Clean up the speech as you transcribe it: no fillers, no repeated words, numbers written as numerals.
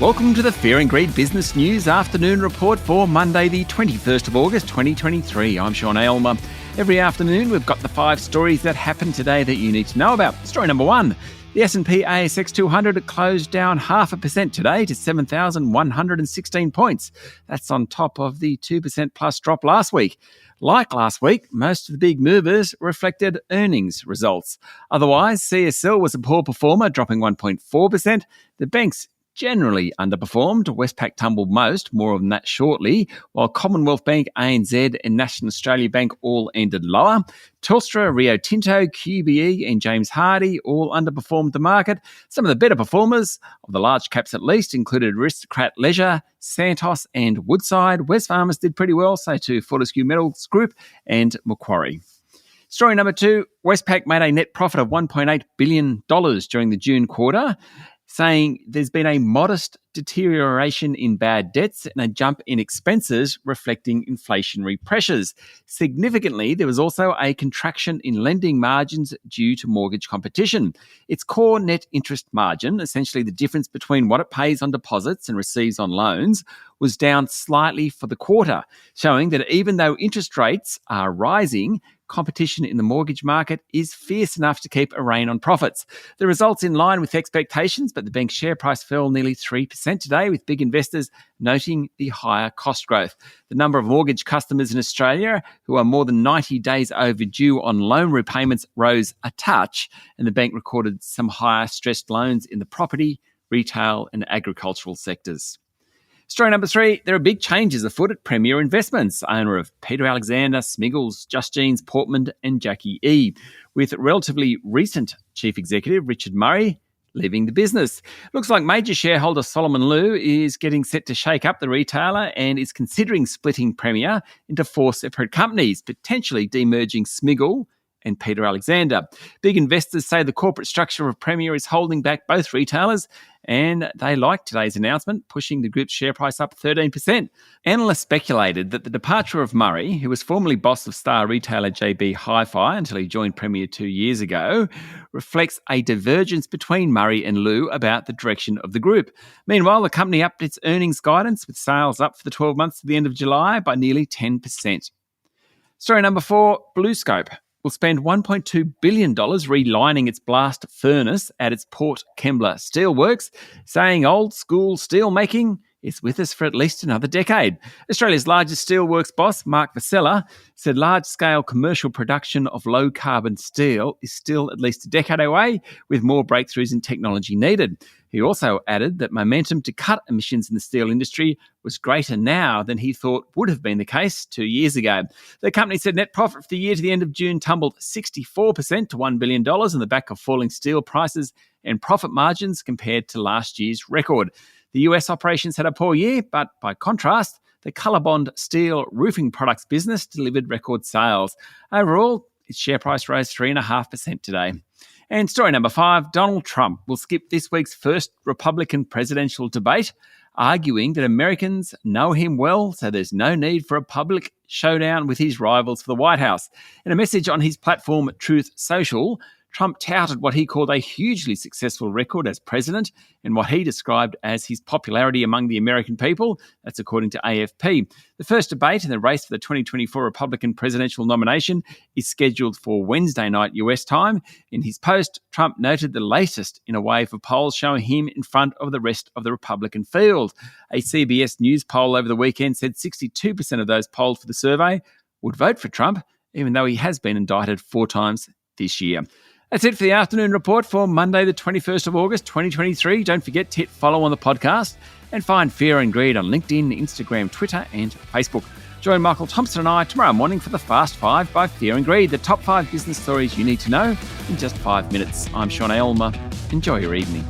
Welcome to the Fear and Greed Business News Afternoon Report for Monday the 21st of August 2023. I'm Sean Aylmer. Every afternoon we've got the 5 stories that happened today that you need to know about. Story number 1. The S&P ASX 200 closed down 0.5% today to 7,116 points. That's on top of the 2% plus drop last week. Like last week, most of the big movers reflected earnings results. Otherwise, CSL was a poor performer, dropping 1.4%. The banks generally underperformed. Westpac tumbled most, more on that shortly, while Commonwealth Bank, ANZ and National Australia Bank all ended lower. Telstra, Rio Tinto, QBE and James Hardie all underperformed the market. Some of the better performers, of the large caps at least, included Aristocrat Leisure, Santos and Woodside. Wesfarmers did pretty well, so too Fortescue Metals Group and Macquarie. Story number 2, Westpac made a net profit of $1.8 billion during the June quarter, saying there's been a modest deterioration in bad debts and a jump in expenses reflecting inflationary pressures. Significantly, there was also a contraction in lending margins due to mortgage competition. Its core net interest margin, essentially the difference between what it pays on deposits and receives on loans, was down slightly for the quarter, showing that even though interest rates are rising, competition in the mortgage market is fierce enough to keep a rein on profits. The results in line with expectations, but the bank's share price fell nearly 3% today, with big investors noting the higher cost growth. The number of mortgage customers in Australia who are more than 90 days overdue on loan repayments rose a touch, and the bank recorded some higher stressed loans in the property, retail and agricultural sectors. Story number 3, there are big changes afoot at Premier Investments, owner of Peter Alexander, Smiggles, Just Jeans, Portman and Jackie E, with relatively recent Chief Executive Richard Murray leaving the business. Looks like major shareholder Solomon Lew is getting set to shake up the retailer and is considering splitting Premier into 4 separate companies, potentially demerging Smiggle and Peter Alexander. Big investors say the corporate structure of Premier is holding back both retailers, and they like today's announcement, pushing the group's share price up 13%. Analysts speculated that the departure of Murray, who was formerly boss of star retailer JB Hi-Fi until he joined Premier 2 years ago, reflects a divergence between Murray and Lew about the direction of the group. Meanwhile, the company upped its earnings guidance, with sales up for the 12 months to the end of July by nearly 10%. Story number 4, BlueScope will spend $1.2 billion relining its blast furnace at its Port Kembla Steelworks, saying old school steel making is with us for at least another decade. Australia's largest steelworks boss, Mark Vassella, said large-scale commercial production of low-carbon steel is still at least a decade away, with more breakthroughs in technology needed. He also added that momentum to cut emissions in the steel industry was greater now than he thought would have been the case 2 years ago. The company said net profit for the year to the end of June tumbled 64% to $1 billion on the back of falling steel prices and profit margins compared to last year's record. The US operations had a poor year, but by contrast, the Colorbond Steel Roofing Products business delivered record sales. Overall, its share price rose 3.5% today. And story number 5, Donald Trump will skip this week's first Republican presidential debate, arguing that Americans know him well, so there's no need for a public showdown with his rivals for the White House. In a message on his platform Truth Social, Trump touted what he called a hugely successful record as president and what he described as his popularity among the American people. That's according to AFP. The first debate in the race for the 2024 Republican presidential nomination is scheduled for Wednesday night US time. In his post, Trump noted the latest in a wave of polls showing him in front of the rest of the Republican field. A CBS News poll over the weekend said 62% of those polled for the survey would vote for Trump, even though he has been indicted 4 times this year. That's it for the afternoon report for Monday, the 21st of August, 2023. Don't forget to hit follow on the podcast and find Fear and Greed on LinkedIn, Instagram, Twitter and Facebook. Join Michael Thompson and I tomorrow morning for the Fast 5 by Fear and Greed, the top 5 business stories you need to know in just 5 minutes. I'm Sean Aylmer. Enjoy your evening.